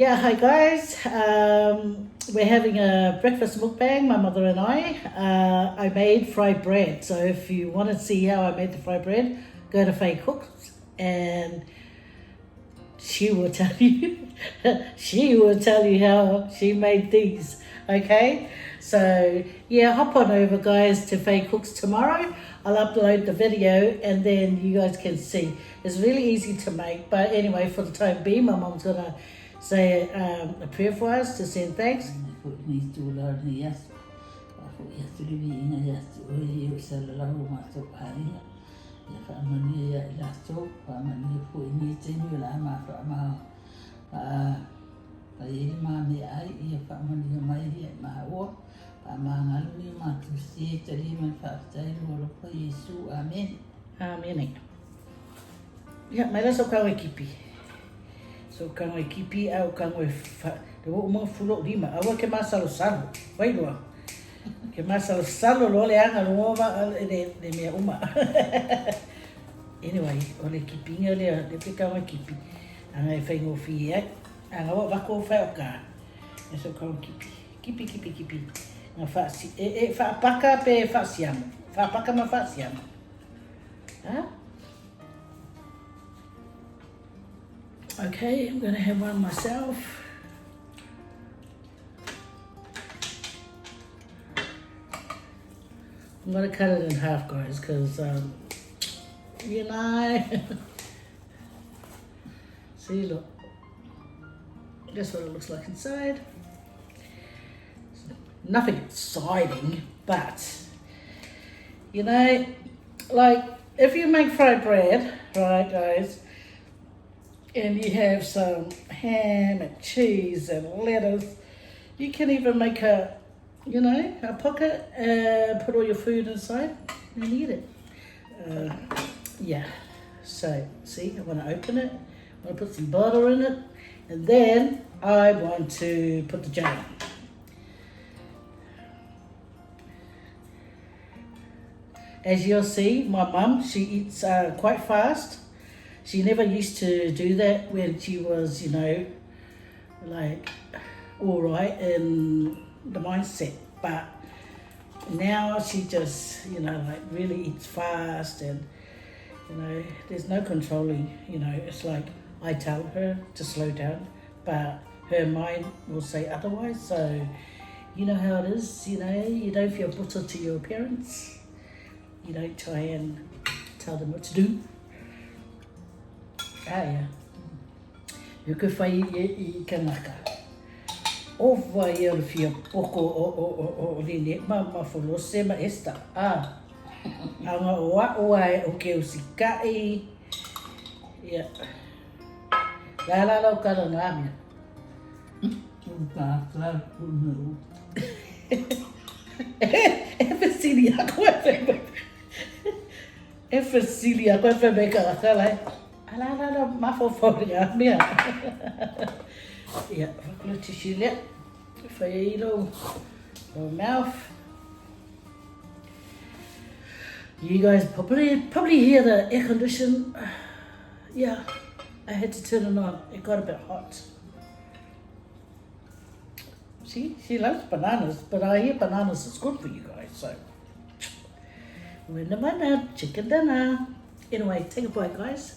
Yeah, hi guys. We're having a breakfast mukbang, my mother and I. I made fried bread. So if you want to see how I made the fried bread, go to Faye Cooks and she will tell you. She will tell you how she made these. Okay? So yeah, hop on over guys to Faye Cooks tomorrow. I'll upload the video and then you guys can see. It's really easy to make, but anyway, for the time being, my mom's gonna say a prayer for us to send thanks. Amen. Yeah, may nasa kang kipi. So kang kipi au kang fa de wo mo fulo lima awa ke masalo salo. Wai lo. Ke masalo salo lo le anga lo va de me uma. Anyway, ole kipi ngale de pe kang kipi. Anga fa ngo fi anga wa ko fa ka. So kang kipi. Nga fa si fa paka pe fa siamo. Fa paka ma fa siamo. Huh? Okay, I'm gonna have one myself. I'm gonna cut it in half, guys, because you know. See, look. That's what it looks like inside. Nothing exciting, but you know, like if you make fried bread, right, guys, and you have some ham and cheese and lettuce, you can even make a pocket, put all your food inside and eat it. Yeah, so see, I want to open it, I want to put some butter in it, and then I want to put the jam. As you'll see, my mum, she eats quite fast. She never used to do that when she was, like all right in the mindset. But now she just, like really eats fast and, there's no controlling, it's like I tell her to slow down, but her mind will say otherwise. So, you know how it is, you don't feel butter to your parents. You don't try and tell them what to do. Yeah. You could find I kanaka. Over here if you poko o line mama folo sema esta. Anga wa o ke usikai. Yeah. La kala ngami. Efesilia kwa febe kala. Ala mafoforia mia. Yeah, look to she lit. Faye little mouth. You guys probably hear the air condition. Yeah, I had to turn it on. It got a bit hot. See, she loves bananas, but I hear bananas is good for you guys, so. We're in the manna, chicken dinner. Anyway, take a bite, guys.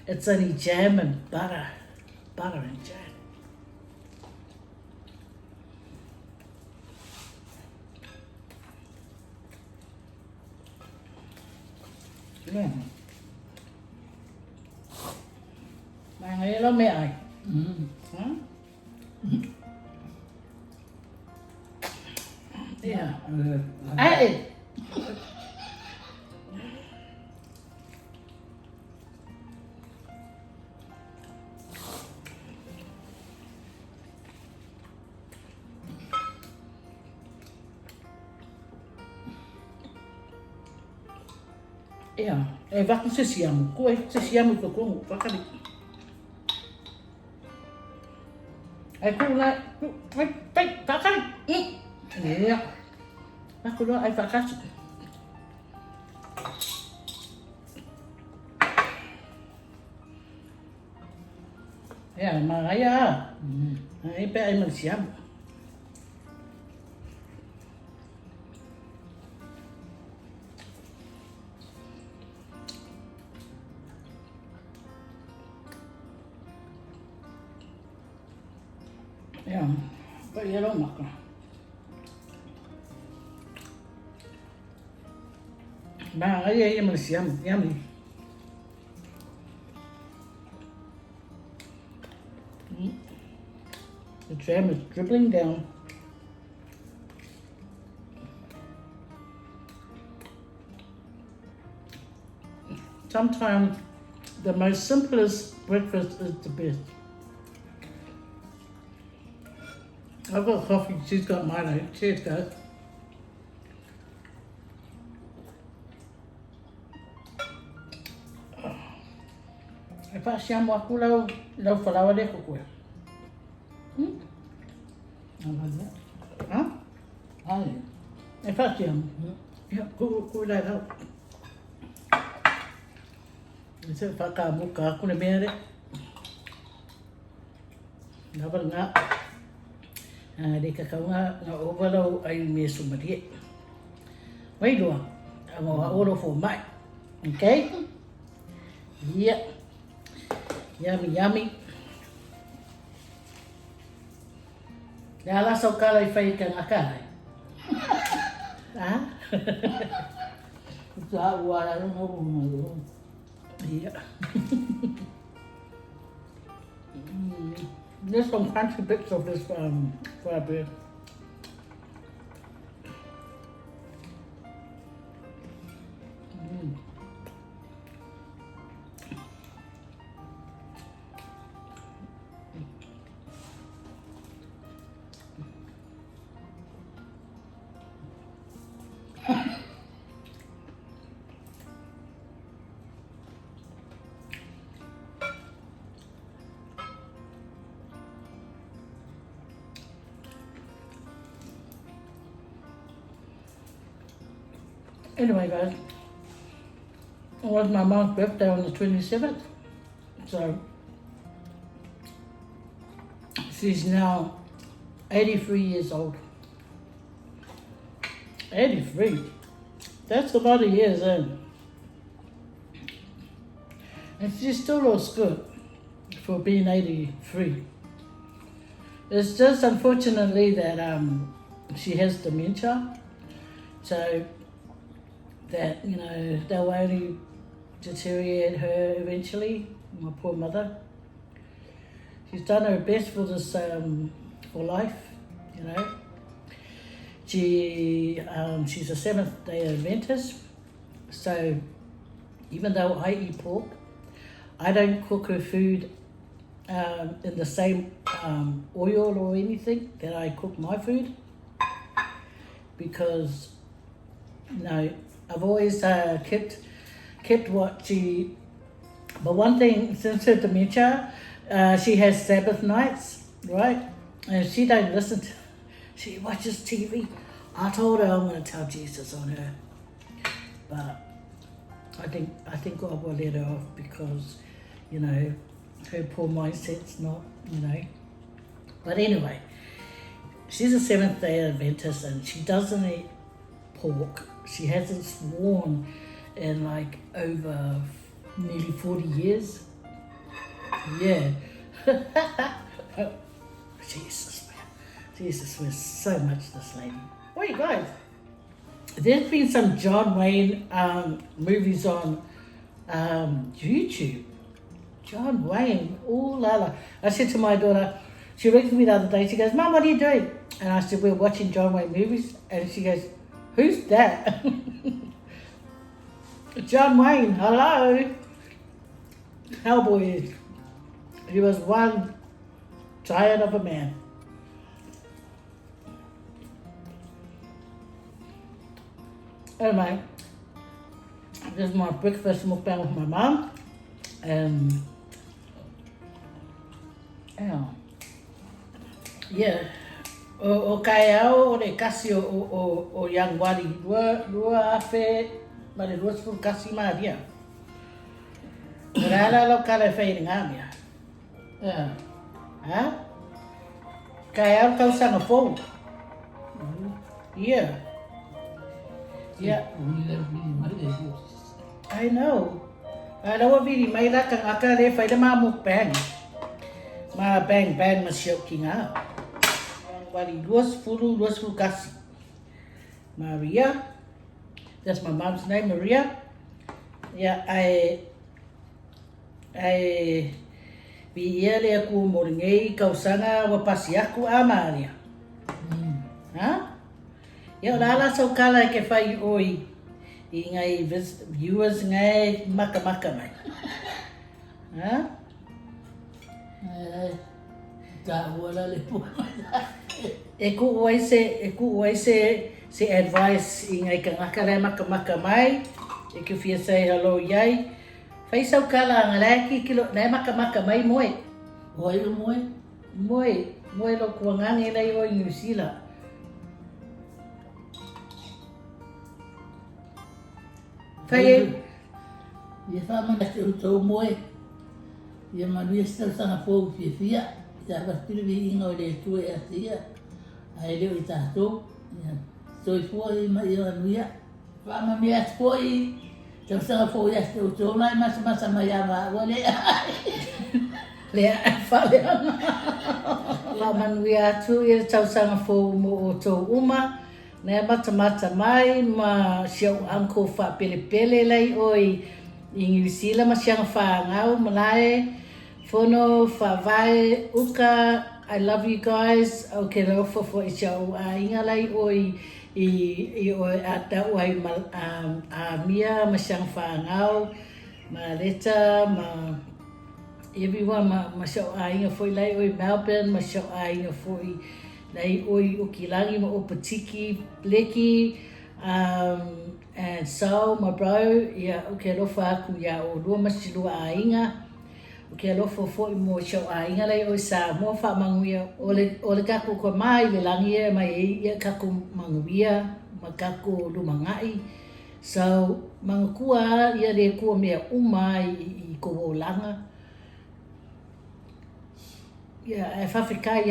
It's only jam and butter. Butter and jam. Yeah. Mà nghe lắm mẹ ơi. Yeah. Hey. Yeah. Vai se siamo. Se siamo com o cari. Ai com lá. Vai, cari. Yeah. Aku doa ai fakas. Yeah, Maya. I bet I'm a siam. Yeah, but you don't make Maya, I'm a siam. Yummy. The jam is dribbling down. Sometimes the most simplest breakfast is the best. I've got coffee, she's got mine. Cheers, guys. E pa siam waku lau whalawa le kukua. Ha? Ai. E pa siam. Ia, ku lai lau. E se whakamuka aku ne mea re. Napa ngā. Re kakaunga ngā ovalau ai me sumarie. Wairua, a ngā oro fo mai. Okay? Yeah. Yummy, yummy. Nā la sau kāla I whai ka ngā kārai. Ha? Tā uara rungo rungo. Yeah. There's some crunchy bits of this fried bread. Anyway, guys, it was my mom's birthday on the 27th, so she's now 83 years old. 83? That's a lot of years in. And she still looks good for being 83. It's just unfortunately that she has dementia, so that, you know, they'll only deteriorate her eventually, my poor mother. She's done her best for this, for life, you know. She's a Seventh-day Adventist, so even though I eat pork, I don't cook her food in the same oil or anything that I cook my food, because, you know, I've always kept what she. But one thing, since her dementia, she has Sabbath nights, right? And she don't listen to. She watches TV. I told her I'm going to tell Jesus on her, but I think God will let her off because, you know, her poor mindset's not, you know. But anyway, she's a Seventh-day Adventist and she doesn't eat pork. She hasn't sworn in like over nearly 40 years. Yeah. Jesus, man. Jesus, we're so much this lady. Wait, guys. There's been some John Wayne movies on YouTube. John Wayne, ooh la la. I said to my daughter, she rang me the other day, she goes, Mum, what are you doing? And I said, we're watching John Wayne movies. And she goes, who's that? John Wayne, hello. Cowboy. He was one giant of a man. Anyway, this is my breakfast mukbang with my mum. Yeah. O kai au o le kasi o yang wali lua fe ma le lua sul kasi ma dia. Ora la lo kala fe ngā mea. Yeah. Ha? Kai au kau sanga fou. Yeah. Yeah. I know. Lawa viri mai la kang aka le fai da ma mukbang. Ma bang ma siau ki ngā. Wari luas fulu kasi. Maria. That's my mom's name, Maria. Yeah, I vi ia le aku moringei kausanga wa pasi aku amaria. Ha? Ya la so kala ke fai oi. I ngai viewers ngai maka mai. Ha? Tak wala le po. Eku oi se advice i ngai kangaka le maka mai. Eku fia say hello yai. Fai sau kala ngalaki kilo na maka mai moe. Oi moe. Moe lo kuangangi lai o New Zealand. Fai Ia wha mana te utau moe. Ia manuia stau sanga fōu fia. Ia wastiri vi inga o le tue a tia. Ai leo i tātou. Ia toi fua i ma ia manuia. Wha ma mea fua i. Tau sanga fōu ia stau utau nai masa mai a ma ua lea. Lea whale ana. La manuia atu i tau sanga fōu mo o tō uma. Nea mata mai ma siau anko wha pele lai oi i New Zealand ma sianga whaangau malae whono whawai uka. I love you guys. O ke rauwha fo i siau a inga lai oi i oi a tau ai a mia ma sianga whaangau ma leta ma everyone ma siau a inga foi lai oi Melbourne ma siau a inga foi Nei oi o ki langi ma o patiki, leki, and so my bro, ia o ke alofa aku ia o lua masilua a inga. O ke alofa fo i mo show a inga lei o sa mo wha manguia o le kako ko mai le langi e mai ia kako manguia, ma kako lumangai. So mangakua ia le kua mea uma i ko o langa. Yeah, e whawhekai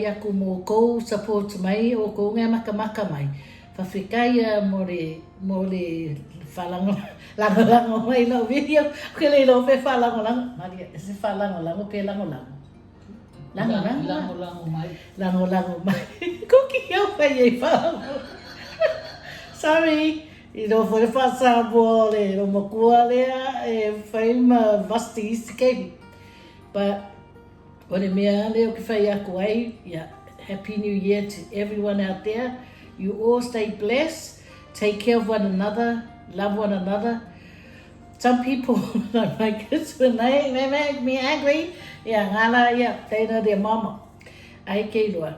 aku mō kou support mai o kou ngā maka mai. Whawhekai mo le whalango mai lau video. Ke le lo pe whalango. Maria, e se whalango pe lango. Lango mai. Lango mai. Kuki au pai e whalango. Sorry. I no for the whasabo le no makua lea e whaima vasti isikehi. But Ore mea leo ki whai aku ai, yeah, Happy New Year to everyone out there. You all stay blessed, take care of one another, love one another. Some people, like my kids, when they make me angry, yeah, ngala, yeah, they know their mama. Ai kei loa.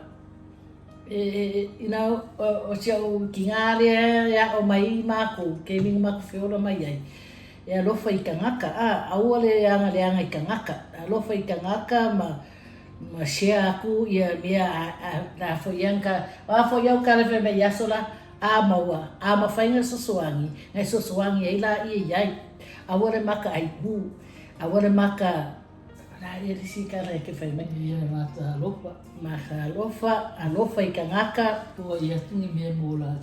You know, o siau ki ngā rea, yeah, o mai māku, kei minga māku whiora mai ai. E alofa I ka ngaka, aua le anga I ka ngaka. Alofa I ka ngaka ma share aku ia mea na foianka. A foiau ka lewe me yasola a maua. A mawhainga sosoangi. Ngai sosoangi e la iai. Aua le maka ai hu. Aua le maka... Nā rea risi ka rea ke whai mai. Ia mata alofa. Maka alofa I ka ngaka. Ua ia tungi mea mō la.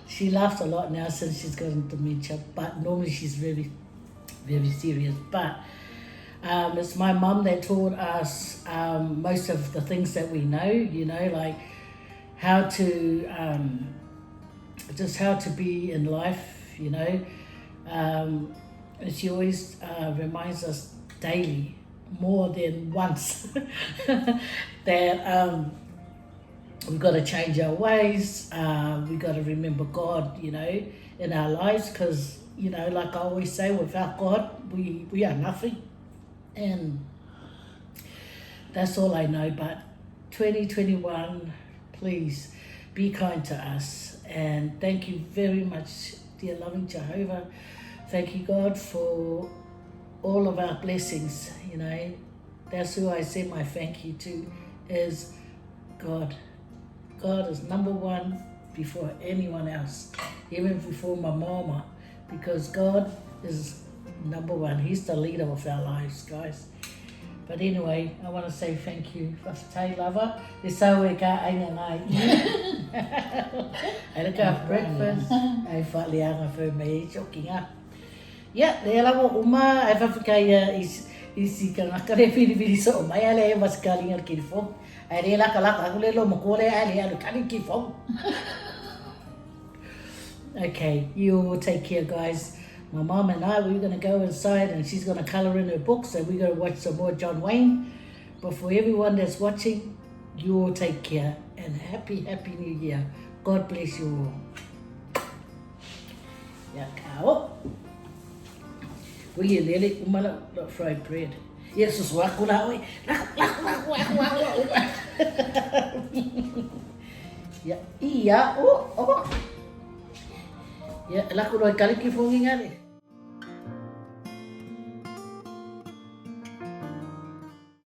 She laughs a lot now since she's gotten dementia, but normally she's very, very serious. But it's my mum that taught us most of the things that we know, you know, like how to, just how to be in life, you know. And she always reminds us daily, more than once, that we've got to change our ways. We've got to remember God, you know, in our lives, because, you know, like I always say, without God, we are nothing. And that's all I know. But 2021, please be kind to us. And thank you very much, dear loving Jehovah. Thank you, God, for all of our blessings, you know. That's who I say my thank you to, is God. God is number one before anyone else, even before my mama, because God is number one. He's the leader of our lives, guys. But anyway, I want to say thank you for Te Lava. Te sau e ka ainga ngā i. I look after breakfast. I whaleanga for me, chokinga. Yeah, le lawa uma, I whawhikai isi ka ngakare whiriwhiri so o mai ale e maskaringa ki fong. I re laka laka, aku le lo makore ale alu kari ki fong. Okay, you all take care, guys. My mum and I, we're going to go inside and she's going to colour in her book, so we're going to watch some more John Wayne. But for everyone that's watching, you all take care and happy New Year. God bless you all. Ya kao. We lele umala fried bread. Yes, it's wakula we. Ya, iya, oh. Ya, laku roi kaliki fongi ngare.